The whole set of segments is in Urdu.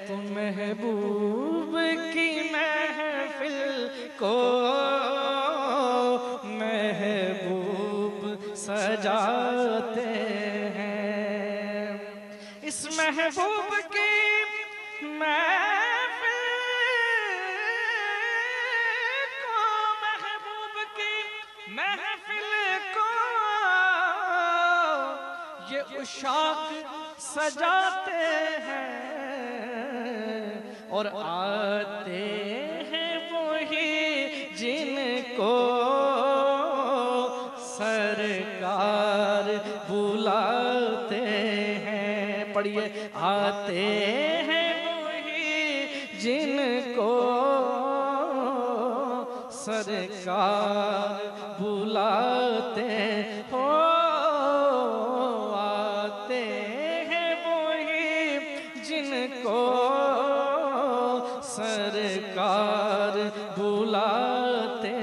تو محبوب کی محفل کو محبوب سجاتے ہیں، اس محبوب کی محفل کو محبوب کی محفل کو یہ عشاق سجاتے ہیں، اور آتے ہیں وہی جن کو سرکار بلاتے ہیں۔ پڑھیے، آتے ہیں وہی جن کو سرکار بلاتے ہو، آتے ہیں وہی جن کو سرکار بلاتے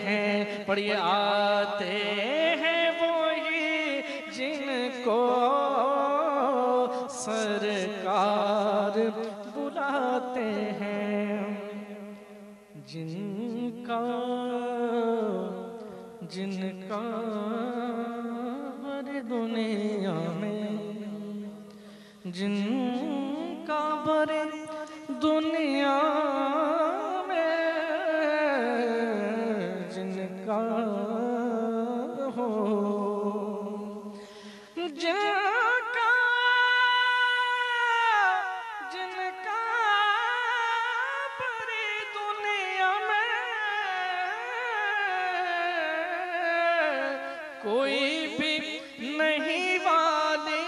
ہیں۔ پڑھیے، آتے ہیں وہی جن کو سرکار بلاتے ہیں، جن کا بر دنیا میں، جن کا بر دنیا میں، جن کا ہو، جن کا بر دنیا میں کوئی بھی نہیں والی،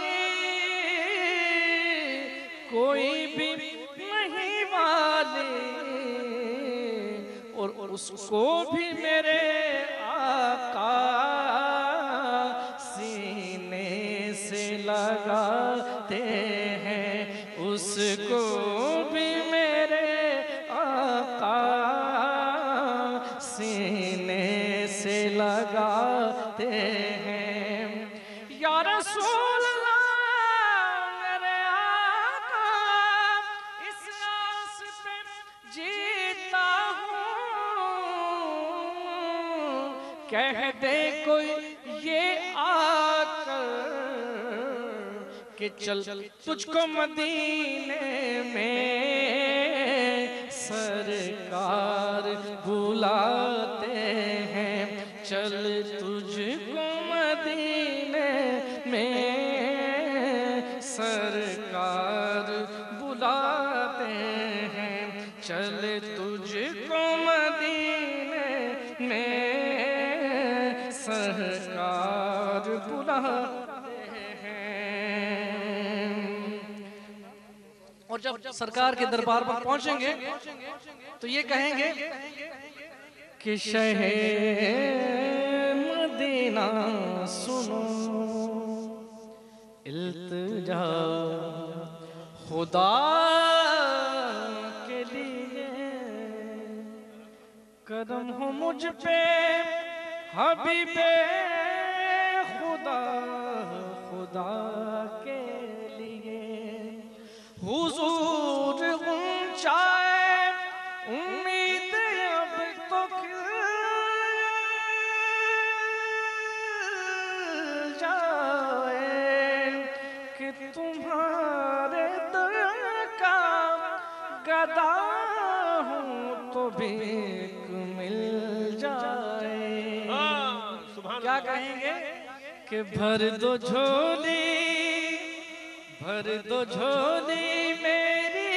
کوئی بھی نہیں والی، اور اس کو بھی میرے آقا سینے سے لگاتے ہیں، اس کو بھی میرے آقا سینے سے لگاتے ہیں۔ یا رسول اللہ میرے آقا، اس آس پہ جیتا ہوں، کہہ دے کوئی یہ آ کر کہ چل تجھ کو مدینے میں سرکار بلاتے ہیں، چل تجھ کو مدینے میں سرکار بلاتے ہیں، چل تجھ کو مدینے میں سرکار بلاتے ہیں۔ اور جب سرکار کے دربار پر پہنچیں گے تو یہ کہیں گے کہ شہ مدینہ سنو، التجا خدا کے لیے، کرم ہو مجھ پہ حبیب خدا، خدا کے لیے حضور اونچائے امید اب تو کھل جائے، کہ تمہارے در کا گدا ہوں تو بھیک مل جائے۔ کیا کہیں گے کہ بھر دو جھولی، بھر دو جھولی میری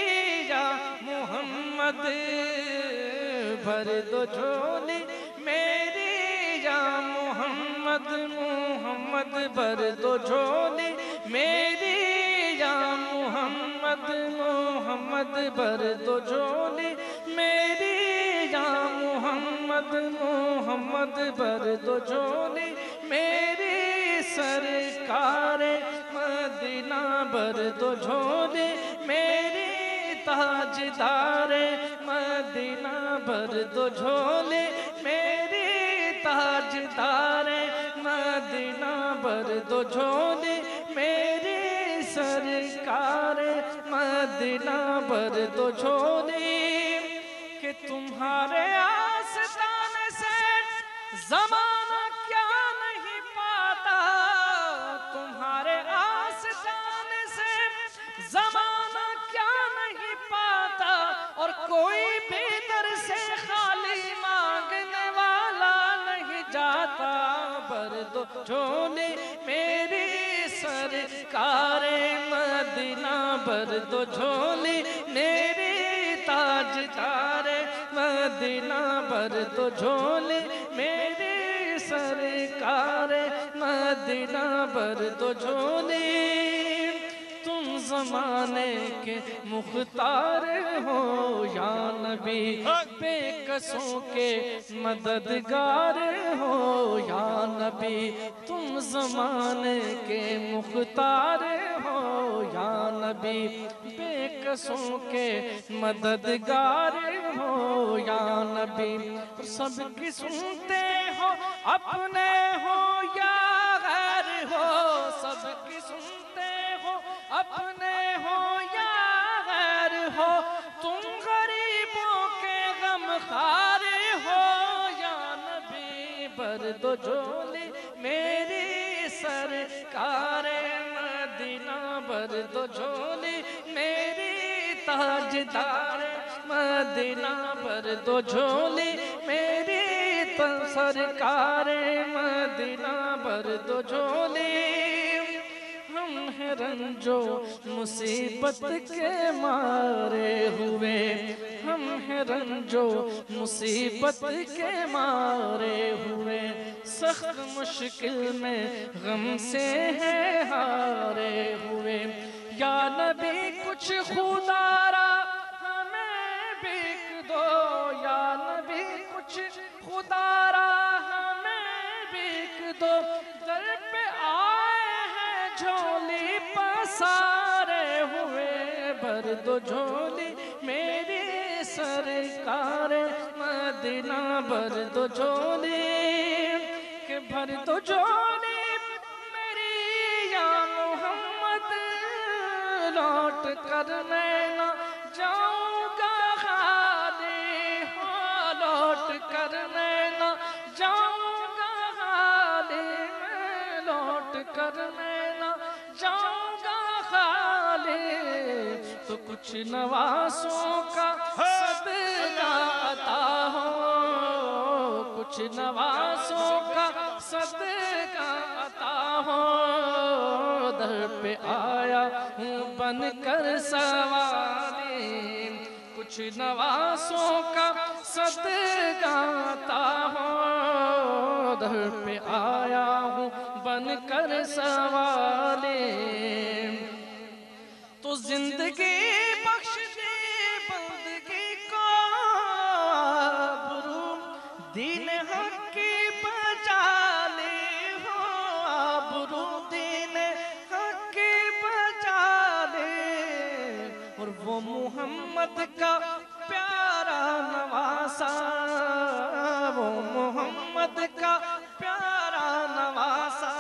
یا محمد، بھر دو جھولی میری یا محمد، محمد بھر دو جھولی میری یا محمد، محمد بھر دو جھولی میری یا محمد، محمد بھر دو جھولی میری، سرکار مدینہ بھر دو جھولی میری، تاجدار مدینہ بھر دو جھولی میری، تاجدار مدینہ بھر دو جھولی میری، سرکار مدینہ مدینہ بھر دو جھولی کہ تمہارے آستانے سے زمانہ کیا نہیں پاتا، تمہارے آستانے سے زمانہ کیا نہیں پاتا، اور کوئی بھی در سے خالی مانگنے والا نہیں جاتا۔ بھر دو جھولی میری سرکار مدینہ، بھر دو جھولی میری تاجدار مدینہ، بھر دو جھولی میری سرکار مدینہ، بھر دو جھولی۔ تم زمانے کے مختار ہو یا نبی، بے کسوں کے مددگار ہو یا نبی، تم زمانے کے مختار ہو یا نبی، بے کسوں کے مددگار ہو یا نبی۔ سب کی سنتے ہو اپنے ہو یا غیر ہو، سب کی سنتے ہو اپنے ہو یا غیر ہو، تم غریبوں کے غمخوار ہو یا نبی، بھر دو جھولی میری سرکار مدینہ، بھر دو جھولی میری تاجدار مدینہ، بھر دو جھولی میری سرکار مدینہ، بھر دو جھولی۔ ہم ہیں رنجو مصیبت کے مارے ہوئے، ہم ہیں رنجو مصیبت کے مارے ہوئے، سخت مشکل میں غم سے ہیں ہارے ہوئے۔ یا نبی کچھ خودارا ہمیں بھیک دو، یا نبی کچھ خودارا ہمیں بھیک دو، در پہ آئے ہیں جھولی پسارے ہوئے۔ بھر دو جھولی میری سرکار مدینہ، بھر دو جھولی کہ بھر دو جھولی میری یا محمد، لوٹ کر میں نہ جاؤں گا خالی، ہاں لوٹ کر میں نہ جاؤں گا خالی، میں لوٹ کر میں نہ جاؤں گا خالی۔ تو کچھ نواسوں کا صدقہ عطا ہو، کچھ نواسوں کا صدقہ عطا ہو، در پہ آیا ہوں بن کر سوالی، کچھ نواسوں کا صدقہ عطا ہو، در پہ آیا ہوں بن کر سوالی۔ تو زندگی بخش دی بندگی کو، آبرو دین حق کی بچا لی ہو، آبرو دین حق کی بچا لی، اور وہ محمد کا پیارا نواسا، وہ محمد کا پیارا نواسا،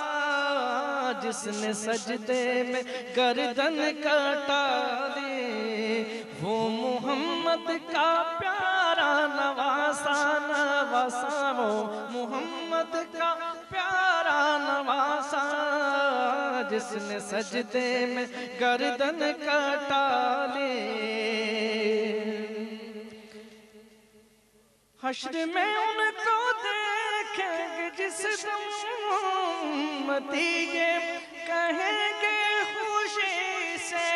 جس نے سجدے میں گردن کٹا دی، وہ محمد کا پیارا نواسا، نواسا وہ محمد کا پیارا نواسا، جس نے سجدے میں گردن کٹا لی۔ حشر میں ان کو دیکھیں گے جس دم امتی یہ کہیں گے خوشی سے،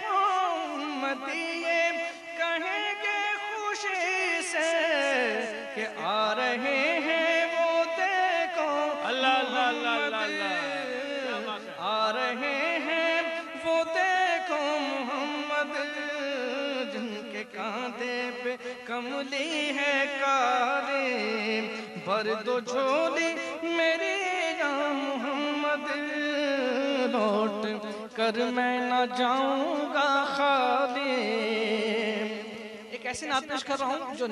امتی یہ کہیں گے خوشی سے کہ آ رہے ہیں وہ دیکھو اللہ اللہ اللہ، آ رہے ہیں وہ دیکھو محمد، جن کے کاندھے پہ کملی ہے کاری، بھر دو جھولی میری یا محمد، لوٹ کر میں نہ جاؤں گا خالی۔ ایک ایسی نعت پیش کر رہا ہوں جو